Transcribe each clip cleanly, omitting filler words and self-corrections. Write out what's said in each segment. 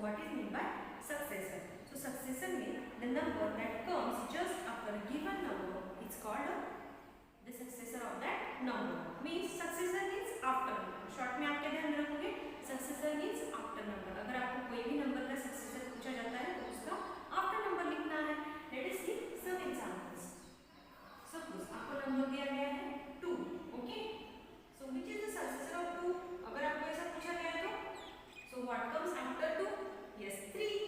what is meant by successor? So successor means the number that comes just after a given number is called the successor of that number. Means successor means after number. Short में आप क्या ध्यान रखोगे? successor means after number. अगर आपको कोई भी number का successor पूछा जाता है तो उसका after number लिखना है. Let us see some examples. Suppose आपको नंबर दिया गया है 2. Okay? So which is the successor of 2? अगर आपको ऐसा पूछा गया तो so what comes after 2? Yes, 3.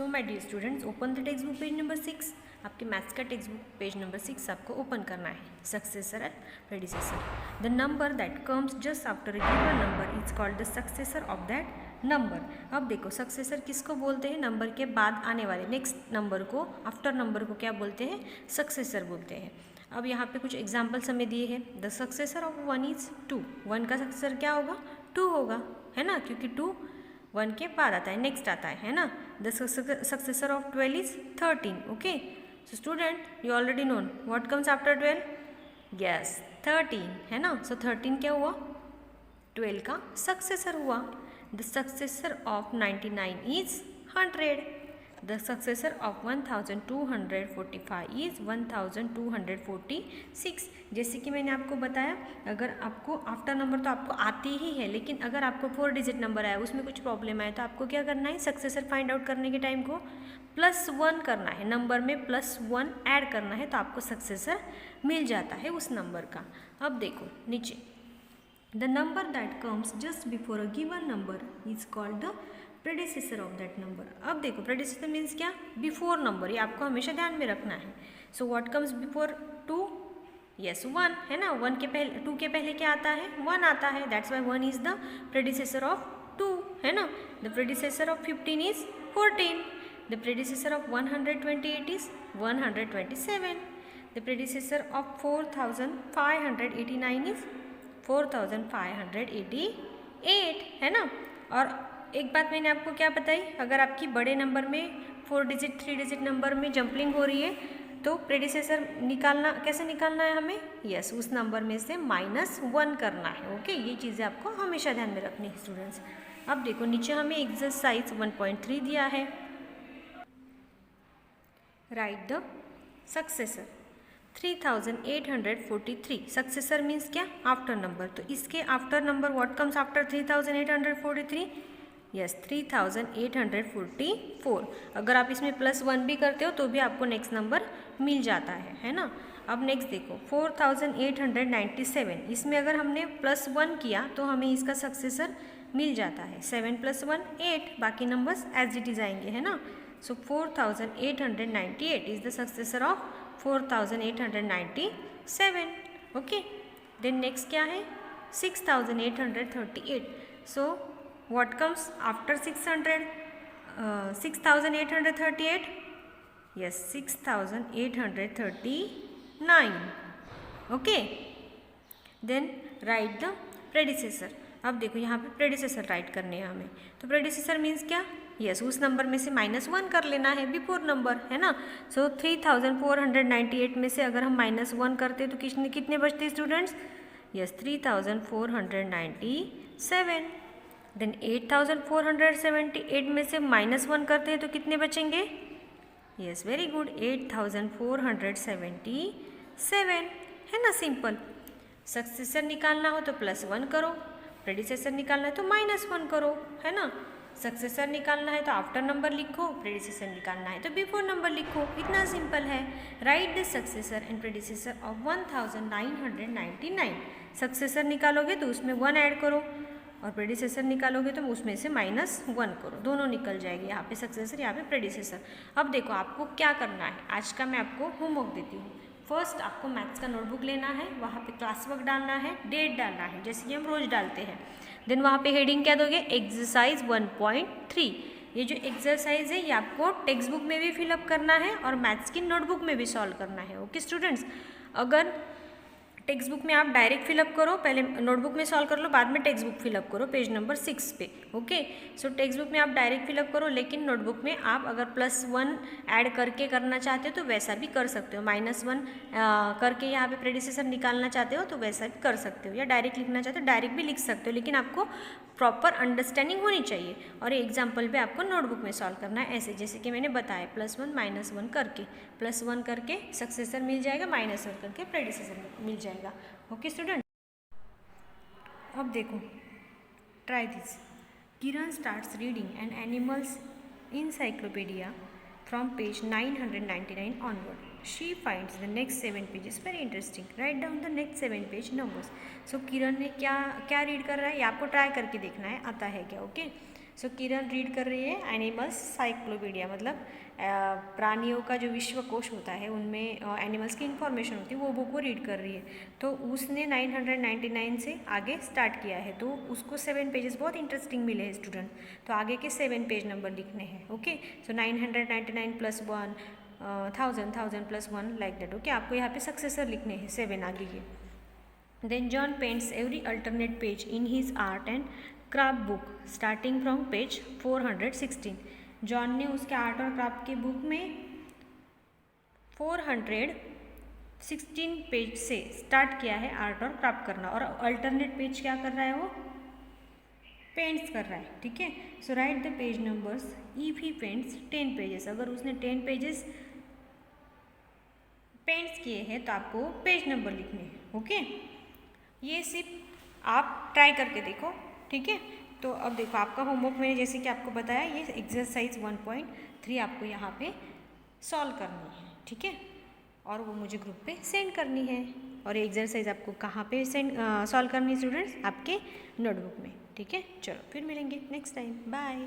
So my dear students, open the text book page number 6। आपके मैथ्स का टेक्स्ट बुक पेज नंबर 6 आपको ओपन करना है। Successor and predecessor. The number that comes just after a given number is called the successor of that number. अब देखो successor किसको बोलते हैं? नंबर के बाद आने वाले नेक्स्ट नंबर को, आफ्टर नंबर को क्या बोलते हैं? सक्सेसर बोलते हैं। अब यहाँ पे कुछ एग्जाम्पल्स हमें दिए हैं। The successor of 1 is 2। 1 का सक्सेसर क्या होगा? 2 होगा, है ना, क्योंकि 2 1 के बाद आता है, नेक्स्ट आता है ना। The successor of 12 is 13। Okay, so student you already known what comes after 12? Yes 13, है ना। सो 13 क्या हुआ? 12 का सक्सेसर हुआ। The successor of 99 is 100। The successor of 1245 is 1246। जैसे कि मैंने आपको बताया, अगर आपको आफ्टर नंबर तो आपको आती ही है, लेकिन अगर आपको 4 डिजिट नंबर आया, उसमें कुछ प्रॉब्लम आए, तो आपको क्या करना है? सक्सेसर फाइंड आउट करने के टाइम को +1 करना है, नंबर में +1 ऐड करना है, तो आपको सक्सेसर मिल जाता है उस नंबर का। अब देखो नीचे, the number that comes just before a given number is called the predecessor of that number. अब देखो प्रेडिसेसर मीन्स क्या? बिफोर नंबर, ये आपको हमेशा ध्यान में रखना है। So what comes before 2? Yes 1, है ना। 1 के पहले, 2 के पहले क्या आता है? 1 आता है, that's why 1 is the predecessor of 2, है ना। The predecessor of 15 is 14। The predecessor of 128 is 127। The predecessor of 4589 is 4588, है ना। और एक बात मैंने आपको क्या बताई, अगर आपकी बड़े नंबर में 4 डिजिट 3 डिजिट नंबर में जंपलिंग हो रही है, तो प्रेडिसेसर निकालना, कैसे निकालना है हमें? यस, उस नंबर में से -1 करना है। ओके, ये चीज़ें आपको हमेशा ध्यान में रखनी है स्टूडेंट्स। अब देखो नीचे हमें एक्सरसाइज 1.3 दिया है। Write the successor 3843। Successor means क्या? After number. तो इसके after number what comes after 3843? Yes 3844। अगर आप इसमें +1 भी करते हो तो भी आपको नेक्स्ट नंबर मिल जाता है ना। अब नेक्स्ट देखो 4897। इसमें अगर हमने +1 किया तो हमें इसका सक्सेसर मिल जाता है। 7 + 1 8, बाकी नंबर्स एज इट इज आएंगे, है ना। So 4898 is the successor of 4897। Okay, then next क्या है? 6838। सो what comes after 600? 6838? yes 6839. okay, then write the predecessor। अब देखो यहाँ पे प्रेडिसेसर राइट करने हैं हमें, तो प्रेडिसेसर मीन्स क्या? यस, उस नंबर में से -1 कर लेना है, बिफोर नंबर, है ना। सो 3498 में से अगर हम -1 करते तो कितने बचते स्टूडेंट्स? यस 3497। देन 8478 में से -1 करते हैं तो कितने बचेंगे? यस वेरी गुड, 8477, है ना। सिंपल। सक्सेसर निकालना हो तो +1 करो, प्रेडिसेसर निकालना है तो -1 करो, है ना। सक्सेसर निकालना है तो आफ्टर नंबर लिखो, प्रेडिसेसर निकालना है तो बिफोर नंबर लिखो, इतना सिंपल है। Write the successor and predecessor of 1999। Successor निकालोगे तो उसमें 1 ऐड करो, और प्रेडिसेसर निकालोगे तो उसमें से -1 करो, दोनों निकल जाएगी। यहाँ पे सक्सेसर, यहाँ पे प्रेडिसेसर। अब देखो आपको क्या करना है, आज का मैं आपको होमवर्क देती हूँ। फर्स्ट आपको मैथ्स का नोटबुक लेना है, वहाँ पे क्लास वर्क डालना है, डेट डालना है, जैसे कि हम रोज डालते हैं। देन वहाँ पे हेडिंग क्या दोगे? एक्सरसाइज 1.3। ये जो एक्सरसाइज है ये आपको टेक्स्ट बुक में भी फिलअप करना है और मैथ्स की नोटबुक में भी सॉल्व करना है। ओके स्टूडेंट्स, अगर टेक्स्ट बुक में आप डायरेक्ट फिलअप करो, पहले नोटबुक में सॉल्व कर लो, बाद में टेक्स्ट बुक फिलअप करो पेज नंबर 6 पे। ओके, सो टेक्स्ट बुक में आप डायरेक्ट फिलअप करो, लेकिन नोटबुक में आप अगर +1 ऐड करके करना चाहते हो तो वैसा भी कर सकते हो। -1 करके यहाँ पे प्रेडिसेसर निकालना चाहते हो तो वैसा भी कर सकते हो, या डायरेक्ट लिखना चाहते हो डायरेक्ट भी लिख सकते हो, लेकिन आपको प्रॉपर अंडरस्टैंडिंग होनी चाहिए। और ये एग्जाम्पल भी आपको नोटबुक में सॉल्व करना है, ऐसे जैसे कि मैंने बताया, +1 -1 करके, +1 करके सक्सेसर मिल जाएगा, -1 करके प्रेडिसेसर मिल जाएगा। ओके स्टूडेंट, अब देखो try this. Kiran starts reading an animals encyclopedia from page 999 onward. She finds the next 7 pages very interesting. Write down the next 7 page numbers. So किरण ने क्या रीड कर रहा है, ये आपको ट्राई करके देखना है आता है क्या। ओके, सो किरण रीड कर रही है एनिमल्स साइक्लोपीडिया, मतलब प्राणियों का जो विश्वकोश होता है उनमें एनिमल्स की इन्फॉर्मेशन होती है, वो बुक वो रीड कर रही है। तो उसने 999 से आगे स्टार्ट किया है, तो उसको 7 पेजेस बहुत इंटरेस्टिंग मिले हैं स्टूडेंट। तो आगे के 7 पेज नंबर लिखने हैं। Okay, so 999 + 1 1000 + 1 like that. Okay, आपको यहाँ पे सक्सेसर लिखने हैं 7 आगे के। Then John paints every alternate page in his art and craft book starting from page 416. John ने उसके आर्ट और क्राफ्ट की बुक में 416 पेज से स्टार्ट किया है आर्ट और क्राफ्ट करना, और अल्टरनेट पेज क्या कर रहा है वो पेंट्स कर रहा है। ठीक है, so write the page numbers if he paints 10 pages. अगर उसने 10 पेजेस पेंट्स किए हैं तो आपको पेज नंबर लिखने हैं। ओके, ये सिर्फ आप ट्राई करके देखो। ठीक है, तो अब देखो आपका होमवर्क मैंने जैसे कि आपको बताया, ये एक्सरसाइज 1.3 आपको यहाँ पे सॉल्व करनी है। ठीक है, और वो मुझे ग्रुप पे सेंड करनी है। और ये एक्सरसाइज आपको कहाँ पे सॉल्व करनी है स्टूडेंट्स? आपके नोटबुक में। ठीक है, चलो फिर मिलेंगे नेक्स्ट टाइम, बाय।